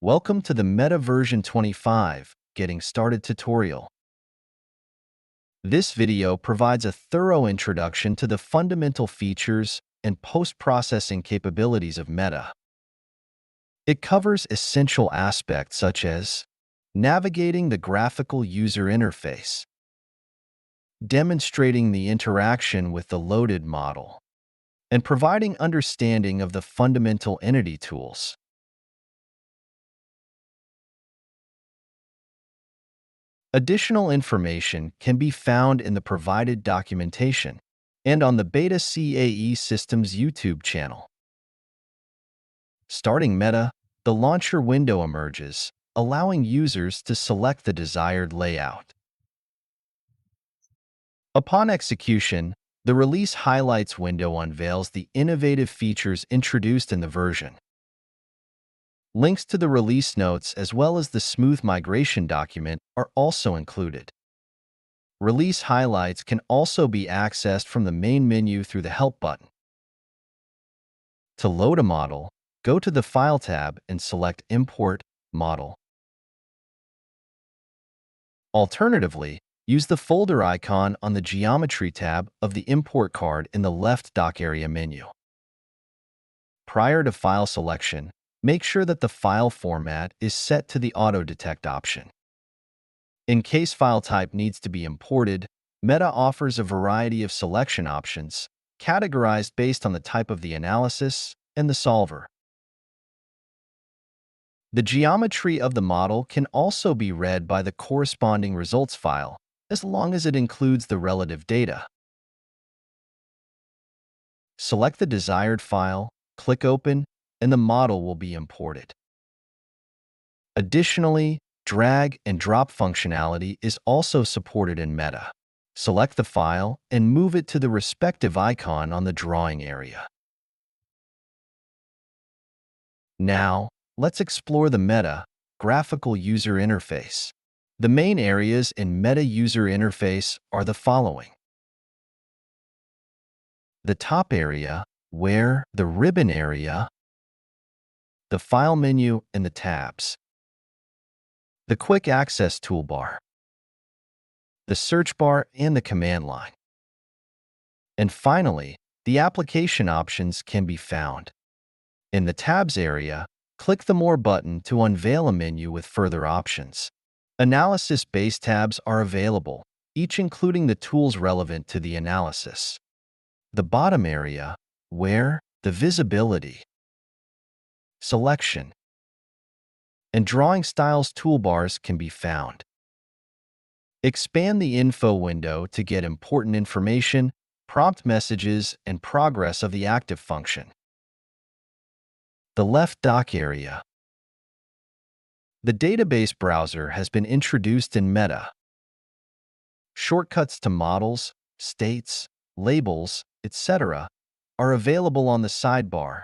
Welcome to the Meta version 25 Getting Started tutorial. This video provides a thorough introduction to the fundamental features and post-processing capabilities of Meta. It covers essential aspects such as navigating the graphical user interface, demonstrating the interaction with the loaded model, and providing understanding of the fundamental entity tools. Additional information can be found in the provided documentation and on the Beta CAE Systems YouTube channel. Starting Meta, the launcher window emerges, allowing users to select the desired layout. Upon execution, the Release Highlights window unveils the innovative features introduced in the version. Links to the release notes as well as the smooth migration document are also included. Release highlights can also be accessed from the main menu through the Help button. To load a model, go to the File tab and select Import Model. Alternatively, use the folder icon on the Geometry tab of the Import card in the left Dock Area menu. Prior to file selection, make sure that the file format is set to the Auto Detect option. In case file type needs to be imported, Meta offers a variety of selection options, categorized based on the type of the analysis and the solver. The geometry of the model can also be read by the corresponding results file, as long as it includes the relative data. Select the desired file, click Open, and the model will be imported. Additionally, drag and drop functionality is also supported in Meta. Select the file and move it to the respective icon on the drawing area. Now, let's explore the Meta graphical user interface. The main areas in Meta user interface are the following. The top area, where the ribbon area, the file menu, and the tabs. The quick access toolbar, the search bar, and the command line. And finally, the application options can be found. In the tabs area, click the More button to unveil a menu with further options. Analysis-based tabs are available, each including the tools relevant to the analysis. The bottom area, where the visibility, selection, and drawing styles toolbars can be found. Expand the info window to get important information, prompt messages, and progress of the active function. The left dock area. The database browser has been introduced in Meta. Shortcuts to models, states, labels, etc. are available on the sidebar,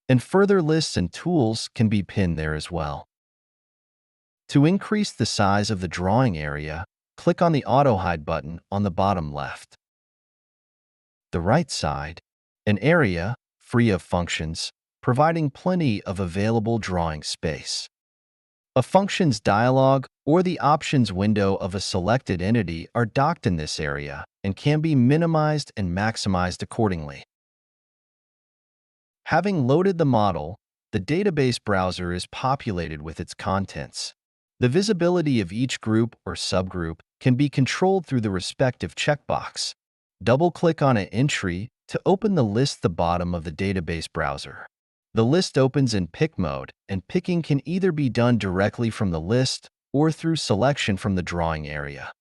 and further lists and tools can be pinned there as well. To increase the size of the drawing area, click on the Auto Hide button on the bottom left. The right side, an area free of functions, providing plenty of available drawing space. A functions dialog or the options window of a selected entity are docked in this area and can be minimized and maximized accordingly. Having loaded the model, the database browser is populated with its contents. The visibility of each group or subgroup can be controlled through the respective checkbox. Double-click on an entry to open the list at the bottom of the database browser. The list opens in pick mode, and picking can either be done directly from the list or through selection from the drawing area.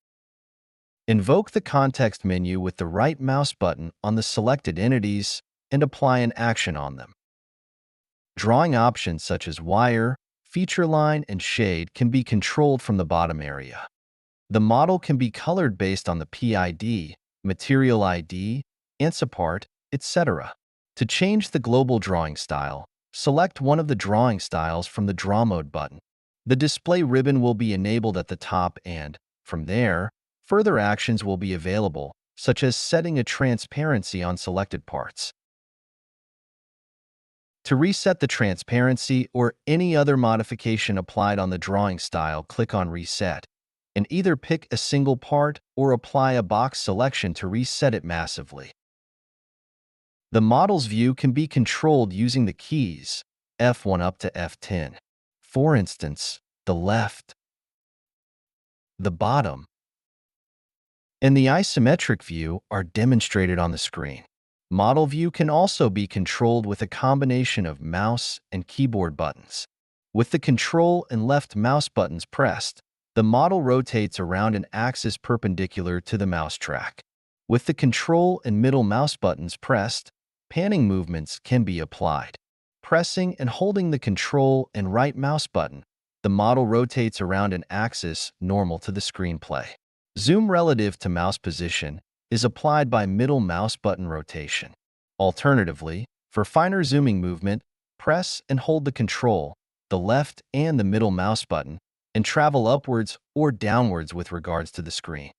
Invoke the context menu with the right mouse button on the selected entities and apply an action on them. Drawing options such as wire, feature line, and shade can be controlled from the bottom area. The model can be colored based on the PID, Material ID, ANSI part, etc. To change the global drawing style, select one of the drawing styles from the Draw Mode button. The display ribbon will be enabled at the top and, from there, further actions will be available, such as setting a transparency on selected parts. To reset the transparency or any other modification applied on the drawing style, click on Reset, and either pick a single part or apply a box selection to reset it massively. The model's view can be controlled using the keys F1 up to F10. For instance, the left, the bottom, and the isometric view are demonstrated on the screen. Model view can also be controlled with a combination of mouse and keyboard buttons. With the control and left mouse buttons pressed, the model rotates around an axis perpendicular to the mouse track. With the control and middle mouse buttons pressed, panning movements can be applied. Pressing and holding the control and right mouse button, the model rotates around an axis normal to the screenplay. Zoom relative to mouse position is applied by middle mouse button rotation. Alternatively, for finer zooming movement, press and hold the control, the left and the middle mouse button, and travel upwards or downwards with regards to the screen.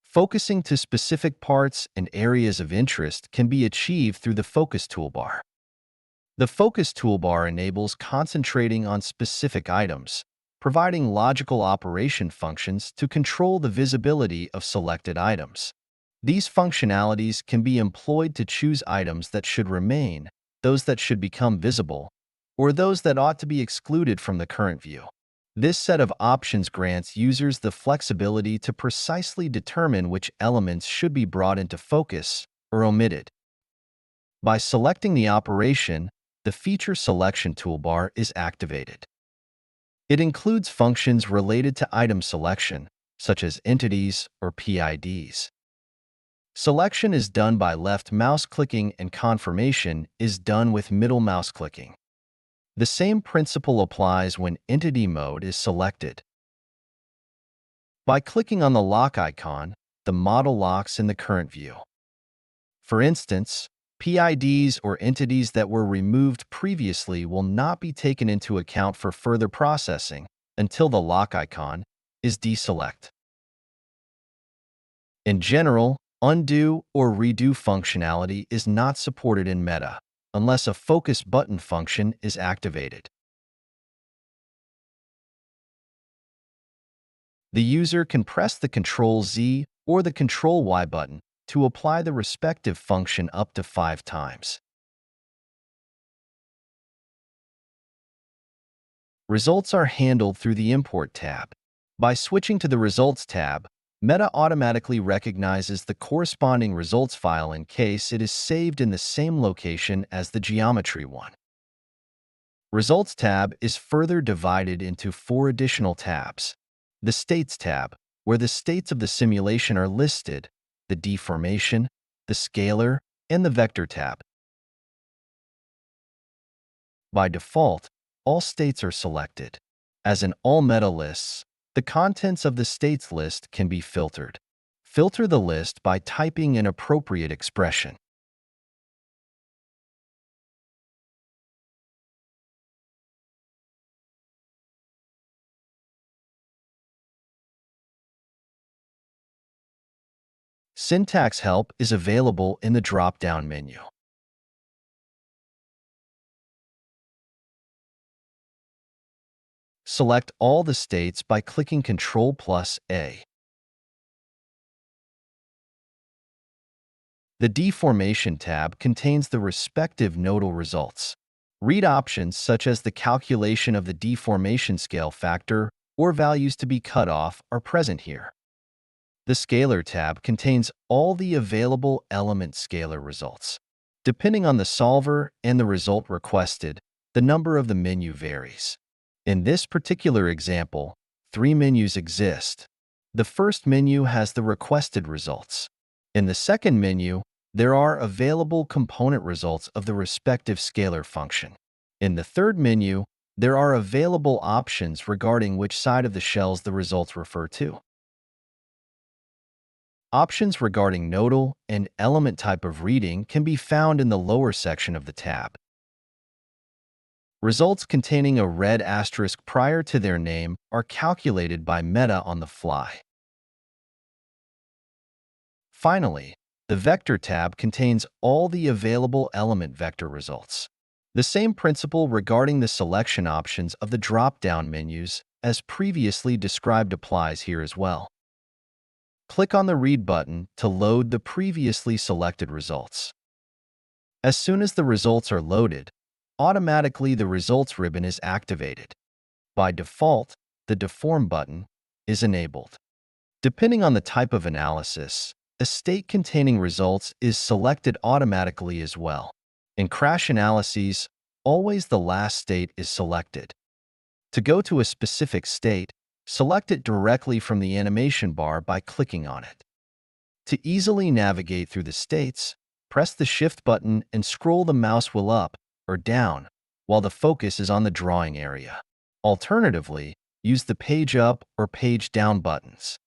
Focusing to specific parts and areas of interest can be achieved through the Focus toolbar. The Focus toolbar enables concentrating on specific items, providing logical operation functions to control the visibility of selected items. These functionalities can be employed to choose items that should remain, those that should become visible, or those that ought to be excluded from the current view. This set of options grants users the flexibility to precisely determine which elements should be brought into focus or omitted. By selecting the operation, the Feature Selection toolbar is activated. It includes functions related to item selection, such as entities or PIDs. Selection is done by left mouse clicking and confirmation is done with middle mouse clicking. The same principle applies when entity mode is selected. By clicking on the lock icon, the model locks in the current view. For instance, PIDs or entities that were removed previously will not be taken into account for further processing until the lock icon is deselect. In general, undo or redo functionality is not supported in Meta unless a focus button function is activated. The user can press the Ctrl-Z or the Ctrl-Y button to apply the respective function up to 5 times. Results are handled through the Import tab. By switching to the Results tab, Meta automatically recognizes the corresponding results file in case it is saved in the same location as the geometry one. Results tab is further divided into 4 additional tabs. The States tab, where the states of the simulation are listed, the Deformation, the Scalar, and the Vector tab. By default, all states are selected. As in all Meta lists, the contents of the states list can be filtered. Filter the list by typing an appropriate expression. Syntax help is available in the drop-down menu. Select all the states by clicking Ctrl+A. The Deformation tab contains the respective nodal results. Read options such as the calculation of the deformation scale factor or values to be cut off are present here. The Scalar tab contains all the available element scalar results. Depending on the solver and the result requested, the number of the menu varies. In this particular example, 3 menus exist. The first menu has the requested results. In the second menu, there are available component results of the respective scalar function. In the third menu, there are available options regarding which side of the shells the results refer to. Options regarding nodal and element type of reading can be found in the lower section of the tab. Results containing a red asterisk prior to their name are calculated by Meta on the fly. Finally, The Vector tab contains all the available element vector results. The same principle regarding the selection options of the drop-down menus as previously described applies here as well. Click on the Read button to load the previously selected results. As soon as the results are loaded, automatically the Results ribbon is activated. By default, the Deform button is enabled. Depending on the type of analysis, a state containing results is selected automatically as well. In crash analyses, always the last state is selected. To go to a specific state, select it directly from the animation bar by clicking on it. To easily navigate through the states, press the Shift button and scroll the mouse wheel up or down while the focus is on the drawing area. Alternatively, use the Page Up or Page Down buttons.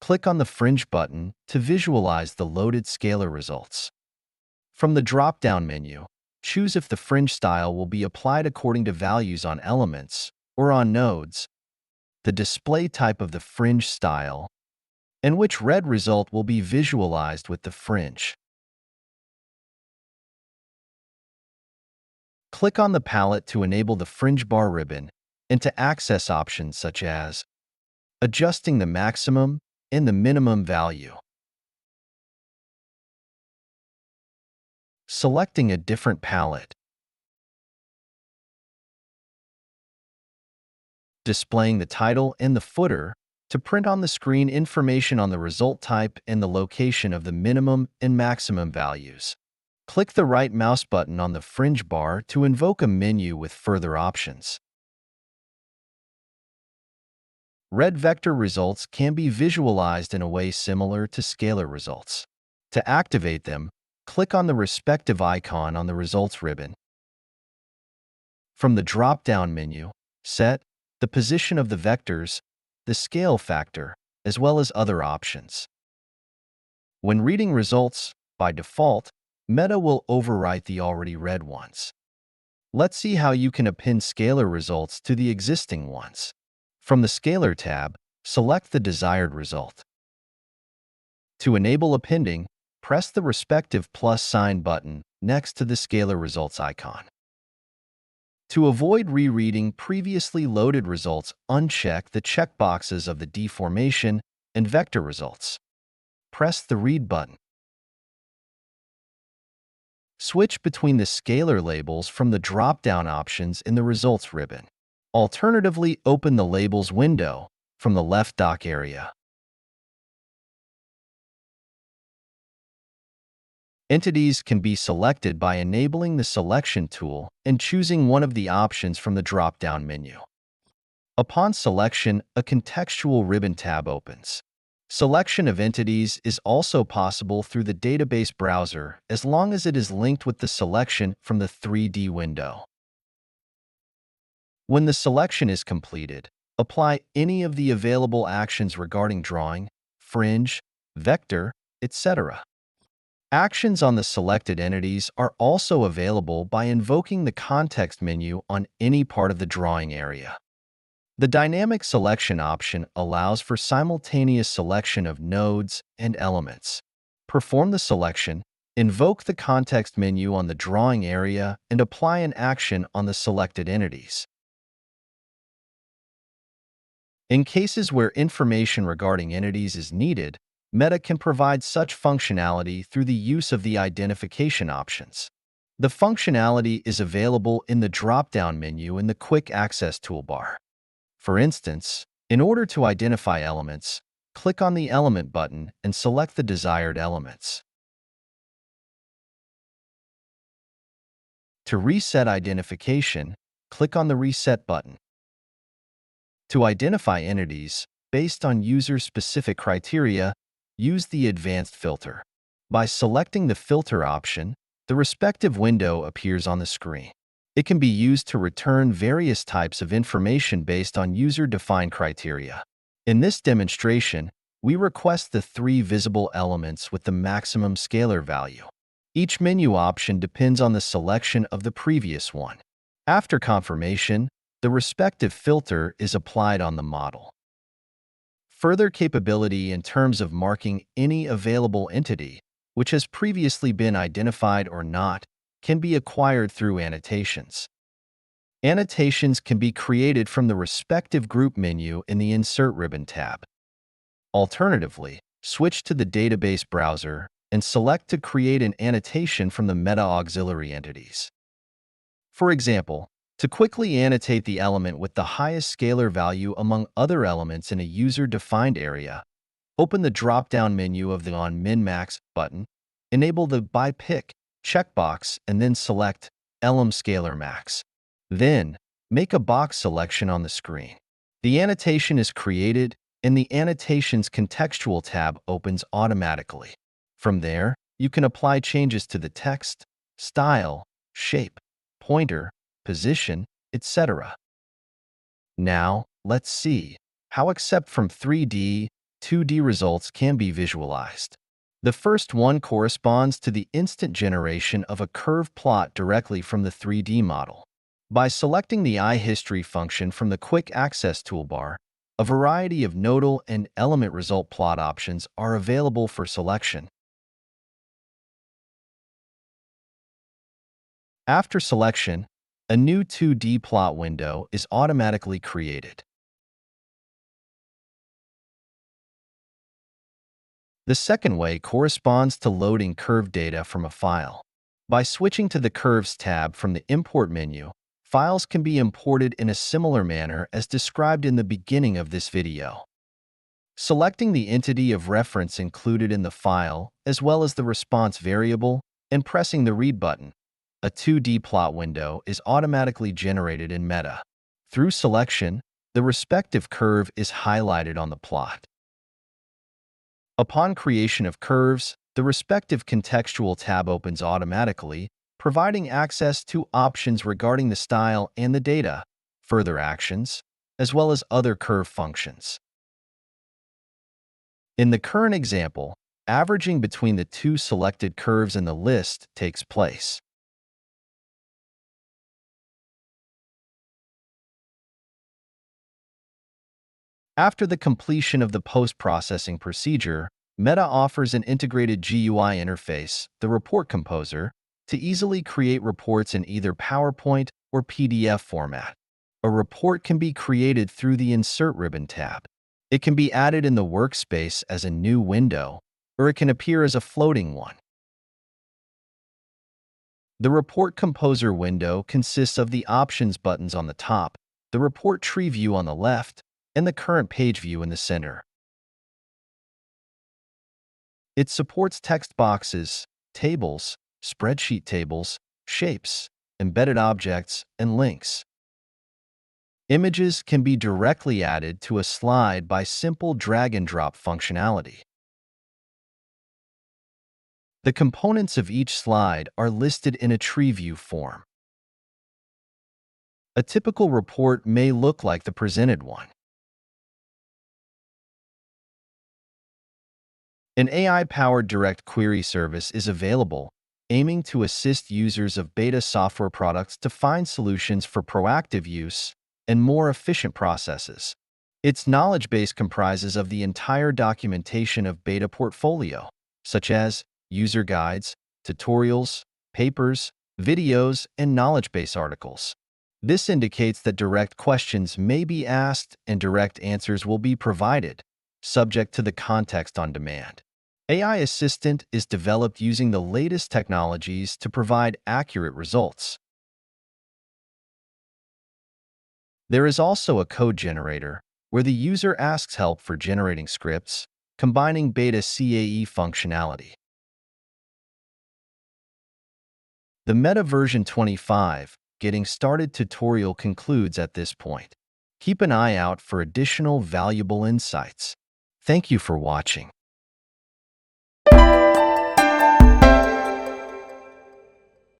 Click on the Fringe button to visualize the loaded scalar results. From the drop-down menu, choose if the fringe style will be applied according to values on elements or on nodes, the display type of the fringe style, and which red result will be visualized with the fringe. Click on the palette to enable the fringe bar ribbon and to access options such as adjusting the maximum and the minimum value, selecting a different palette, displaying the title and the footer to print on the screen information on the result type and the location of the minimum and maximum values. Click the right mouse button on the fringe bar to invoke a menu with further options. Red vector results can be visualized in a way similar to scalar results. To activate them, click on the respective icon on the Results ribbon. From the drop-down menu, set the position of the vectors, the scale factor, as well as other options. When reading results, by default, Meta will overwrite the already read ones. Let's see how you can append scalar results to the existing ones. From the Scalar tab, select the desired result. To enable appending, press the respective plus sign button next to the scalar results icon. To avoid rereading previously loaded results, uncheck the checkboxes of the deformation and vector results. Press the Read button. Switch between the scalar labels from the drop-down options in the Results ribbon. Alternatively, open the Labels window from the left dock area. Entities can be selected by enabling the Selection tool and choosing one of the options from the drop-down menu. Upon selection, a contextual ribbon tab opens. Selection of entities is also possible through the database browser as long as it is linked with the selection from the 3D window. When the selection is completed, apply any of the available actions regarding drawing, fringe, vector, etc. Actions on the selected entities are also available by invoking the context menu on any part of the drawing area. The dynamic selection option allows for simultaneous selection of nodes and elements. Perform the selection, invoke the context menu on the drawing area, and apply an action on the selected entities. In cases where information regarding entities is needed, Meta can provide such functionality through the use of the identification options. The functionality is available in the drop-down menu in the Quick Access toolbar. For instance, in order to identify elements, click on the Element button and select the desired elements. To reset identification, click on the Reset button. To identify entities based on user-specific criteria, use the Advanced filter. By selecting the Filter option, the respective window appears on the screen. It can be used to return various types of information based on user-defined criteria. In this demonstration, we request the 3 visible elements with the maximum scalar value. Each menu option depends on the selection of the previous one. After confirmation, the respective filter is applied on the model. Further capability in terms of marking any available entity, which has previously been identified or not, can be acquired through annotations. Annotations can be created from the respective group menu in the Insert ribbon tab. Alternatively, switch to the database browser and select to create an annotation from the Meta auxiliary entities. For example, to quickly annotate the element with the highest scalar value among other elements in a user-defined area, open the drop-down menu of the On Min-Max button, enable the By Pick checkbox, and then select Element Scalar Max. Then, make a box selection on the screen. The annotation is created, and the Annotations contextual tab opens automatically. From there, you can apply changes to the text, style, shape, pointer, position, etc. Now, let's see how accept from 3D, 2D results can be visualized. The first one corresponds to the instant generation of a curve plot directly from the 3D model. By selecting the iHistory function from the Quick Access toolbar, a variety of nodal and element result plot options are available for selection. After selection, a new 2D plot window is automatically created. The second way corresponds to loading curve data from a file. By switching to the Curves tab from the Import menu, files can be imported in a similar manner as described in the beginning of this video. Selecting the entity of reference included in the file, as well as the response variable, and pressing the Read button, a 2D plot window is automatically generated in Meta. Through selection, the respective curve is highlighted on the plot. Upon creation of curves, the respective contextual tab opens automatically, providing access to options regarding the style and the data, further actions, as well as other curve functions. In the current example, averaging between the two selected curves in the list takes place. After the completion of the post-processing procedure, Meta offers an integrated GUI interface, the Report Composer, to easily create reports in either PowerPoint or PDF format. A report can be created through the Insert ribbon tab. It can be added in the workspace as a new window, or it can appear as a floating one. The Report Composer window consists of the Options buttons on the top, the Report Tree view on the left, and the Current Page view in the center. It supports text boxes, tables, spreadsheet tables, shapes, embedded objects, and links. Images can be directly added to a slide by simple drag-and-drop functionality. The components of each slide are listed in a tree view form. A typical report may look like the presented one. An AI-powered direct query service is available, aiming to assist users of beta software products to find solutions for proactive use and more efficient processes. Its knowledge base comprises of the entire documentation of beta portfolio, such as user guides, tutorials, papers, videos, and knowledge base articles. This indicates that direct questions may be asked and direct answers will be provided, subject to the context on demand. AI Assistant is developed using the latest technologies to provide accurate results. There is also a code generator, where the user asks help for generating scripts, combining beta CAE functionality. The Meta version 25 Getting Started tutorial concludes at this point. Keep an eye out for additional valuable insights. Thank you for watching.